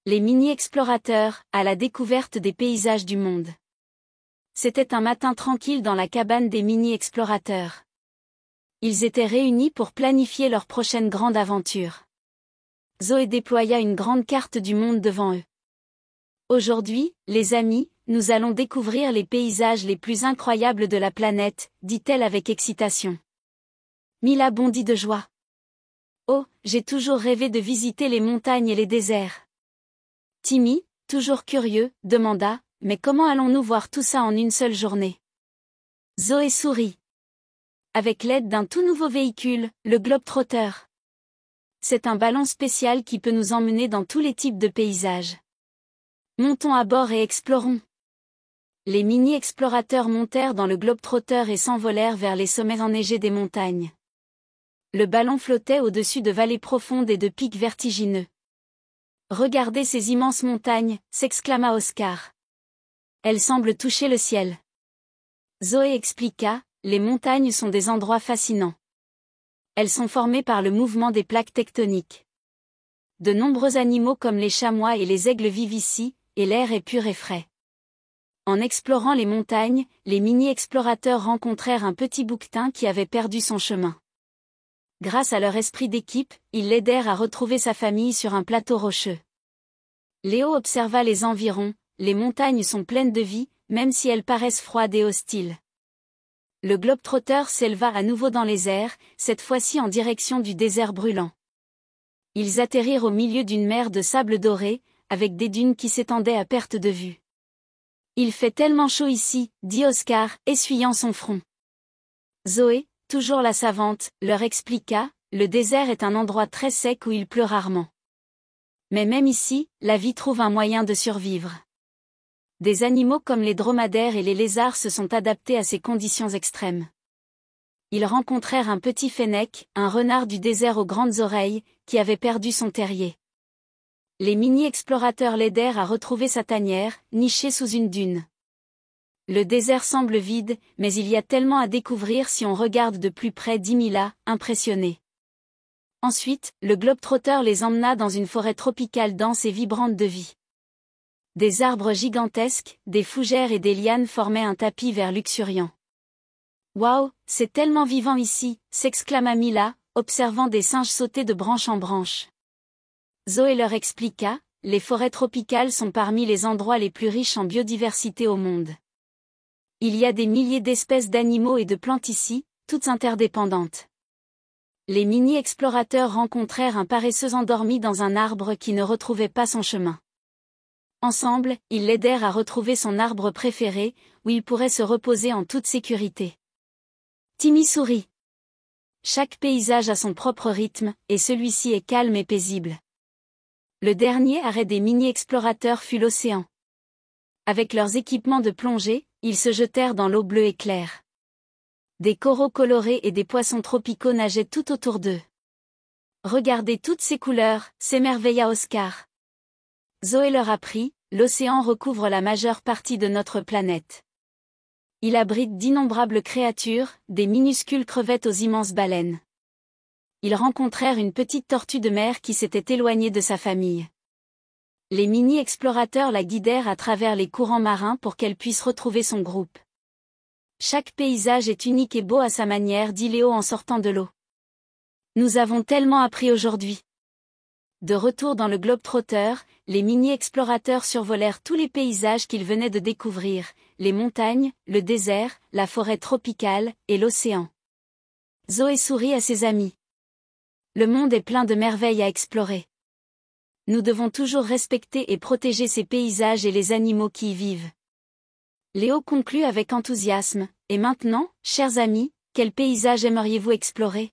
Les mini-explorateurs, à la découverte des paysages du monde. C'était un matin tranquille dans la cabane des mini-explorateurs. Ils étaient réunis pour planifier leur prochaine grande aventure. Zoé déploya une grande carte du monde devant eux. Aujourd'hui, les amis, nous allons découvrir les paysages les plus incroyables de la planète, dit-elle avec excitation. Mila bondit de joie. Oh, j'ai toujours rêvé de visiter les montagnes et les déserts. Timmy, toujours curieux, demanda, mais comment allons-nous voir tout ça en une seule journée? Zoé sourit. Avec l'aide d'un tout nouveau véhicule, le Globetrotter. C'est un ballon spécial qui peut nous emmener dans tous les types de paysages. Montons à bord et explorons. Les mini-explorateurs montèrent dans le Globetrotter et s'envolèrent vers les sommets enneigés des montagnes. Le ballon flottait au-dessus de vallées profondes et de pics vertigineux. Regardez ces immenses montagnes, s'exclama Oscar. Elles semblent toucher le ciel. Zoé expliqua, les montagnes sont des endroits fascinants. Elles sont formées par le mouvement des plaques tectoniques. De nombreux animaux comme les chamois et les aigles vivent ici, et l'air est pur et frais. En explorant les montagnes, les mini-explorateurs rencontrèrent un petit bouquetin qui avait perdu son chemin. Grâce à leur esprit d'équipe, ils l'aidèrent à retrouver sa famille sur un plateau rocheux. Léo observa les environs, les montagnes sont pleines de vie, même si elles paraissent froides et hostiles. Le Globetrotter s'éleva à nouveau dans les airs, cette fois-ci en direction du désert brûlant. Ils atterrirent au milieu d'une mer de sable doré, avec des dunes qui s'étendaient à perte de vue. Il fait tellement chaud ici, dit Oscar, essuyant son front. Zoé, toujours la savante, leur expliqua, le désert est un endroit très sec où il pleut rarement. Mais même ici, la vie trouve un moyen de survivre. Des animaux comme les dromadaires et les lézards se sont adaptés à ces conditions extrêmes. Ils rencontrèrent un petit fennec, un renard du désert aux grandes oreilles, qui avait perdu son terrier. Les mini-explorateurs l'aidèrent à retrouver sa tanière, nichée sous une dune. Le désert semble vide, mais il y a tellement à découvrir si on regarde de plus près, dit Mila, impressionnée. Ensuite, le Globetrotter les emmena dans une forêt tropicale dense et vibrante de vie. Des arbres gigantesques, des fougères et des lianes formaient un tapis vert luxuriant. « Waouh, c'est tellement vivant ici !» s'exclama Mila, observant des singes sauter de branche en branche. Zoé leur expliqua, les forêts tropicales sont parmi les endroits les plus riches en biodiversité au monde. Il y a des milliers d'espèces d'animaux et de plantes ici, toutes interdépendantes. Les mini-explorateurs rencontrèrent un paresseux endormi dans un arbre qui ne retrouvait pas son chemin. Ensemble, ils l'aidèrent à retrouver son arbre préféré, où il pourrait se reposer en toute sécurité. Timmy sourit. Chaque paysage a son propre rythme, et celui-ci est calme et paisible. Le dernier arrêt des mini-explorateurs fut l'océan. Avec leurs équipements de plongée, ils se jetèrent dans l'eau bleue et claire. Des coraux colorés et des poissons tropicaux nageaient tout autour d'eux. Regardez toutes ces couleurs, s'émerveilla Oscar. Zoé leur apprit, l'océan recouvre la majeure partie de notre planète. Il abrite d'innombrables créatures, des minuscules crevettes aux immenses baleines. Ils rencontrèrent une petite tortue de mer qui s'était éloignée de sa famille. Les mini-explorateurs la guidèrent à travers les courants marins pour qu'elle puisse retrouver son groupe. Chaque paysage est unique et beau à sa manière, dit Léo en sortant de l'eau. Nous avons tellement appris aujourd'hui. De retour dans le Globetrotter, les mini-explorateurs survolèrent tous les paysages qu'ils venaient de découvrir, les montagnes, le désert, la forêt tropicale, et l'océan. Zoé sourit à ses amis. Le monde est plein de merveilles à explorer. Nous devons toujours respecter et protéger ces paysages et les animaux qui y vivent. Léo conclut avec enthousiasme, et maintenant, chers amis, quel paysage aimeriez-vous explorer?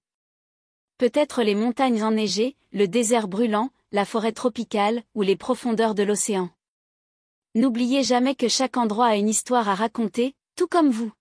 Peut-être les montagnes enneigées, le désert brûlant, la forêt tropicale, ou les profondeurs de l'océan. N'oubliez jamais que chaque endroit a une histoire à raconter, tout comme vous.